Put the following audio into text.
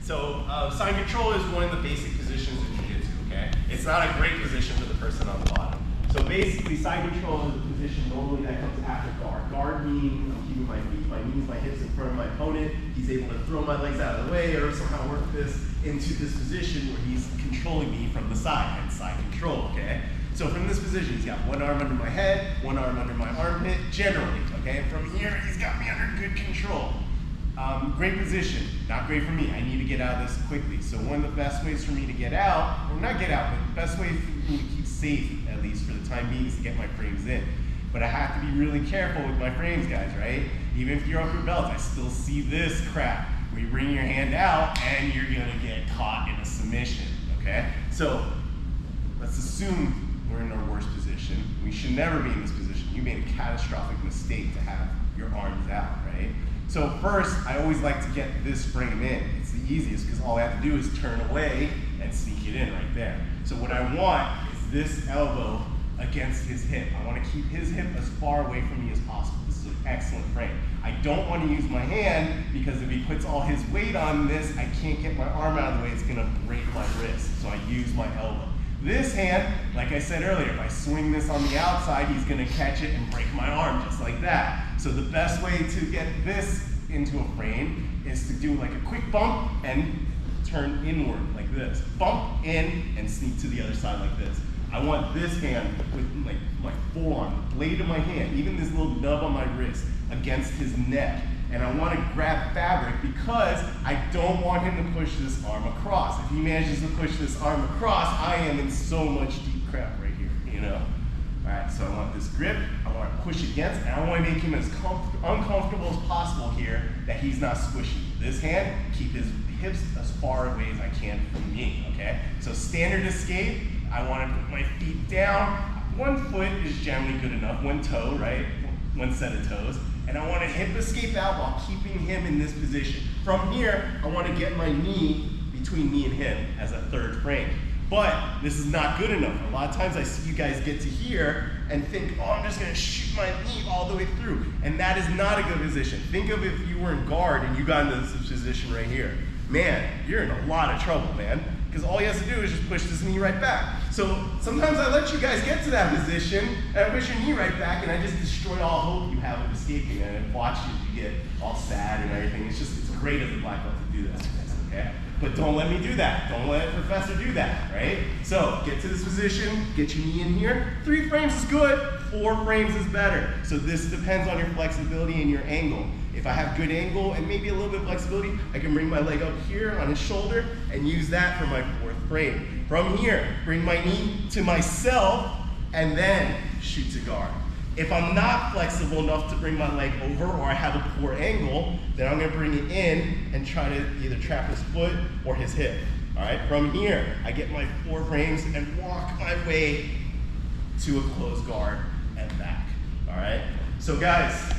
So side control is one of the basic positions in jiu-jitsu, okay? It's not a great position for the person on the bottom. So basically, side control is a position normally that comes after guard. Guard meaning I'm keeping my feet, my knees, my hips in front of my opponent. He's able to throw my legs out of the way or somehow work this into this position where he's controlling me from the side, hence side control, okay? So from this position, he's got one arm under my head, one arm under my armpit, generally, okay? From here, he's got me under good control. Great position, not great for me. I need to get out of this quickly. So one of the best ways for me to get out, or not get out, but the best way for me to keep safe, at least for the time being, is to get my frames in. But I have to be really careful with my frames, guys, right? Even if you're up your belts, I still see this crap where you bring your hand out and you're gonna get caught in a submission, okay? So let's assume we're in our worst position. We should never be in this position. You made a catastrophic mistake to have your arms out, right? So first, I always like to get this frame in. It's the easiest because all I have to do is turn away and sneak it in right there. So what I want is this elbow against his hip. I want to keep his hip as far away from me as possible. This is an excellent frame. I don't want to use my hand because if he puts all his weight on this, I can't get my arm out of the way. It's going to break my wrist. So I use my elbow. This hand, like I said earlier, if I swing this on the outside, he's going to catch it and break my arm just like that. So the best way to get this into a frame is to do like a quick bump and turn inward like this. Bump in and sneak to the other side like this. I want this hand with like my forearm, the blade of my hand, even this little nub on my wrist against his neck. And I want to grab fabric because I don't want him to push this arm across. If he manages to push this arm across, I am in so much deep crap right here, you know? All right, so I want this grip, I want to push against, and I want to make him as uncomfortable as possible here that he's not squishy. This hand, keep his hips as far away as I can from me, okay? So standard escape, I want to put my feet down. One foot is generally good enough, one toe, right? One set of toes. And I want to hip escape out while keeping him in this position. From here, I want to get my knee between me and him as a third frame. But this is not good enough. A lot of times I see you guys get to here and think, oh, I'm just going to shoot my knee all the way through. And that is not a good position. Think of if you were in guard and you got into this position right here. Man, you're in a lot of trouble, man. Because all he has to do is just push this knee right back. So sometimes I let you guys get to that position, and I push your knee right back, and I just destroy all hope you have of escaping. And I watch you get all sad and everything. It's great as a black belt to do this, okay? But don't let me do that. Don't let a professor do that, right? So get to this position, get your knee in here. 3 frames is good, 4 frames is better. So this depends on your flexibility and your angle. If I have good angle and maybe a little bit of flexibility, I can bring my leg up here on his shoulder and use that for my 4th frame. From here, bring my knee to myself and then shoot to guard. If I'm not flexible enough to bring my leg over or I have a poor angle, then I'm gonna bring it in and try to either trap his foot or his hip. All right, from here, I get my 4 frames and walk my way to a closed guard and back. All right, so guys,